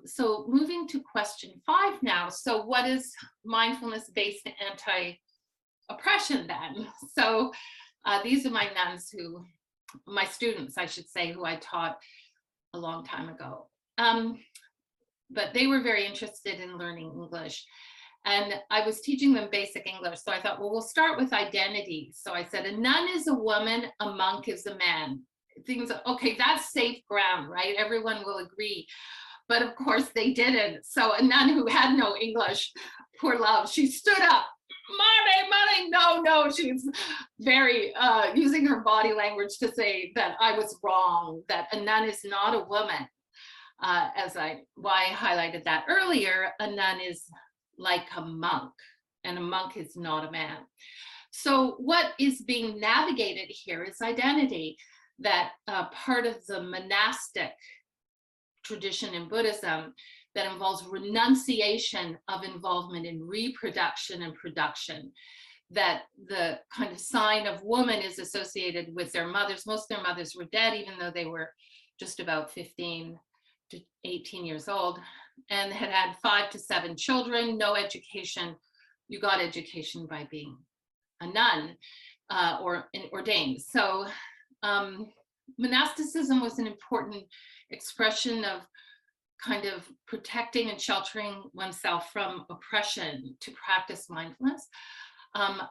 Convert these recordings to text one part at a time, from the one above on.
So moving to question 5 now. So what is mindfulness-based anti-oppression then? So these are my nuns my students, I should say, who I taught a long time ago. But they were very interested in learning English. And I was teaching them basic English. So I thought, well, we'll start with identity. So I said, a nun is a woman, a monk is a man. Things, okay, that's safe ground, right? Everyone will agree. But of course they didn't. So a nun who had no English, poor love, she stood up, money, no. She's very using her body language to say that I was wrong, that a nun is not a woman. Why I highlighted that earlier, a nun is like a monk, and a monk is not a man. So what is being navigated here is identity, that part of the monastic tradition in Buddhism that involves renunciation of involvement in reproduction and production, that the kind of sign of woman is associated with their mothers. Most of their mothers were dead, even though they were just about 15 to 18 years old, and had had 5 to 7 children, no education. You got education by being a nun or ordained. So monasticism was an important expression of kind of protecting and sheltering oneself from oppression to practice mindfulness.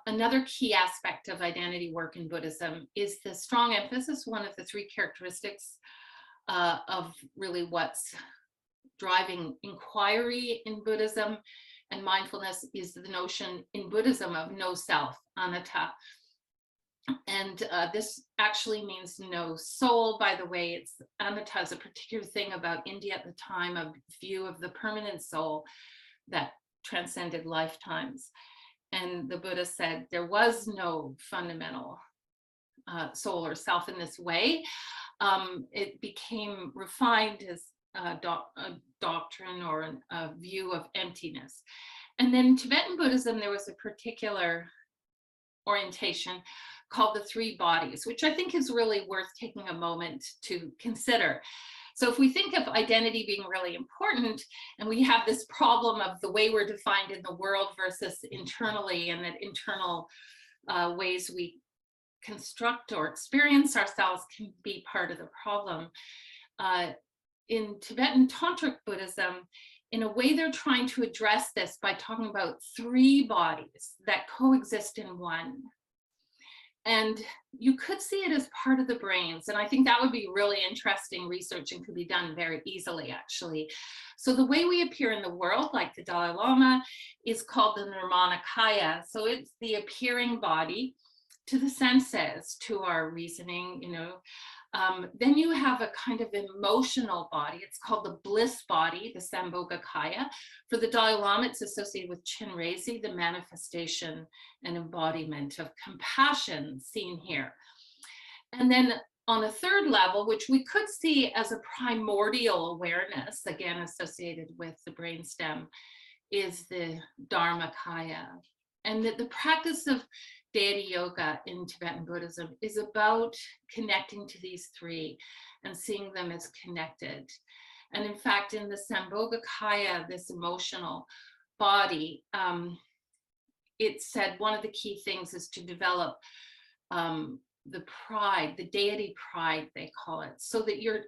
Another key aspect of identity work in Buddhism is the strong emphasis, one of the 3 characteristics of really what's driving inquiry in Buddhism and mindfulness is the notion in Buddhism of no self, anatta. And this actually means no soul. By the way, anatta is a particular thing about India at the time, a view of the permanent soul that transcended lifetimes. And the Buddha said there was no fundamental soul or self in this way. It became refined as a doctrine or a view of emptiness. And then in Tibetan Buddhism, there was a particular orientation called the 3 bodies, which I think is really worth taking a moment to consider. So if we think of identity being really important, and we have this problem of the way we're defined in the world versus internally, and that internal ways we construct or experience ourselves can be part of the problem. In Tibetan Tantric Buddhism, in a way, they're trying to address this by talking about 3 bodies that coexist in one. And you could see it as part of the brains. And I think that would be really interesting research and could be done very easily, actually. So the way we appear in the world, like the Dalai Lama, is called the Nirmanakaya. So it's the appearing body to the senses, to our reasoning, Then you have a kind of emotional body. It's called the bliss body, the Sambhogakaya. For the Dalai Lama, it's associated with Chenrezig, the manifestation and embodiment of compassion seen here. And then on a 3rd level, which we could see as a primordial awareness, again associated with the brainstem, is the Dharmakaya. And that the practice of deity yoga in Tibetan Buddhism is about connecting to these 3 and seeing them as connected. And in fact, in the Sambhogakaya, this emotional body, it said one of the key things is to develop the pride, the deity pride, they call it, so that you're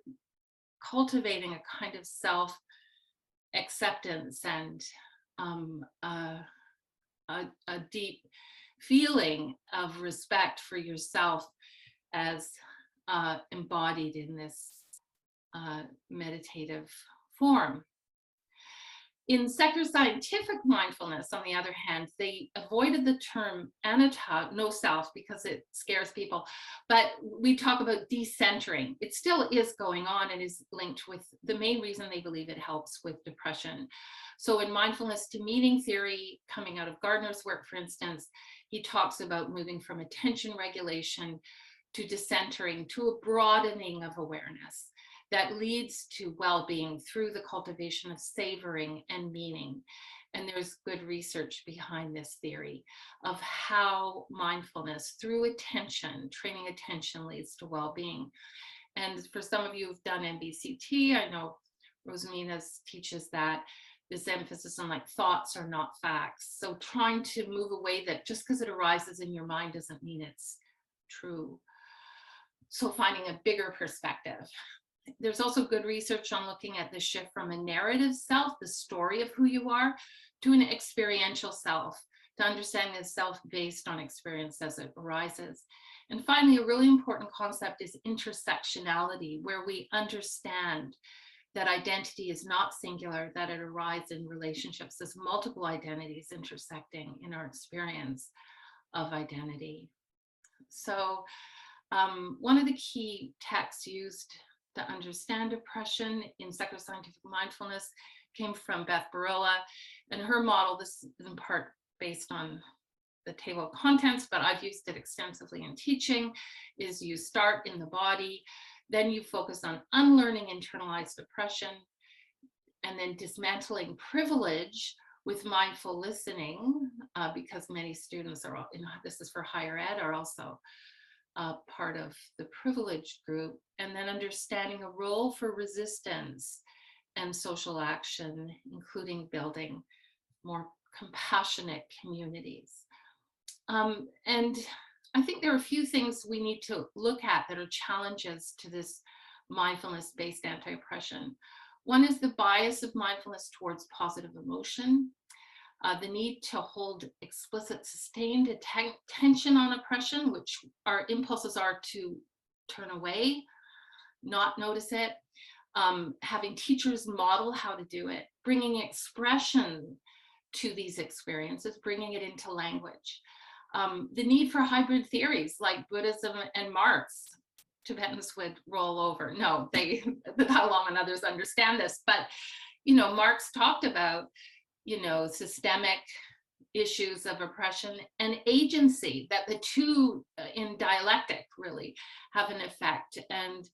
cultivating a kind of self-acceptance and a deep feeling of respect for yourself as embodied in this meditative form. In secular scientific mindfulness, on the other hand, they avoided the term anatta, no self, because it scares people. But we talk about decentering. It still is going on and is linked with the main reason they believe it helps with depression. So in mindfulness to meaning theory, coming out of Gardner's work, for instance, he talks about moving from attention regulation to decentering, to a broadening of awareness that leads to well-being through the cultivation of savoring and meaning. And there's good research behind this theory of how mindfulness through attention, training attention, leads to well-being. And for some of you who've done MBCT, I know Rose Mina teaches that this emphasis on like thoughts are not facts. So trying to move away that just because it arises in your mind doesn't mean it's true. So finding a bigger perspective. There's also good research on looking at the shift from a narrative self, the story of who you are, to an experiential self, to understanding the self based on experience as it arises. And finally, a really important concept is intersectionality, where we understand that identity is not singular, that it arises in relationships. There's multiple identities intersecting in our experience of identity. So one of the key texts used to understand depression in psychoscientific mindfulness came from Beth Barola, and her model, this is in part based on the table of contents, but I've used it extensively in teaching, is you start in the body, then you focus on unlearning internalized oppression, and then dismantling privilege with mindful listening, because many students are, this is for higher ed, are also part of the privileged group, and then understanding a role for resistance and social action, including building more compassionate communities. And I think there are a few things we need to look at that are challenges to this mindfulness-based anti-oppression. One is the bias of mindfulness towards positive emotion, the need to hold explicit, sustained attention on oppression, which our impulses are to turn away, not notice it, having teachers model how to do it, bringing expression to these experiences, bringing it into language. The need for hybrid theories like Buddhism and Marx. Tibetans would roll over. No, the Dalai Lama and others understand this, but Marx talked about systemic issues of oppression and agency, that the two in dialectic really have an effect, and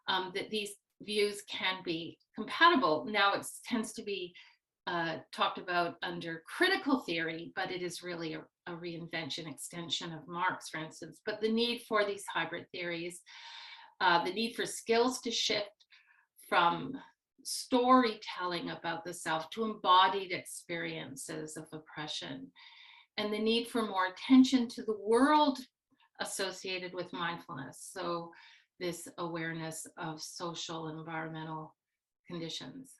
that these views can be compatible. Now it tends to be talked about under critical theory, but it is really a reinvention, extension of Marx, for instance. But the need for these hybrid theories, the need for skills to shift from storytelling about the self to embodied experiences of oppression, and the need for more attention to the world associated with mindfulness. So this awareness of social and environmental conditions.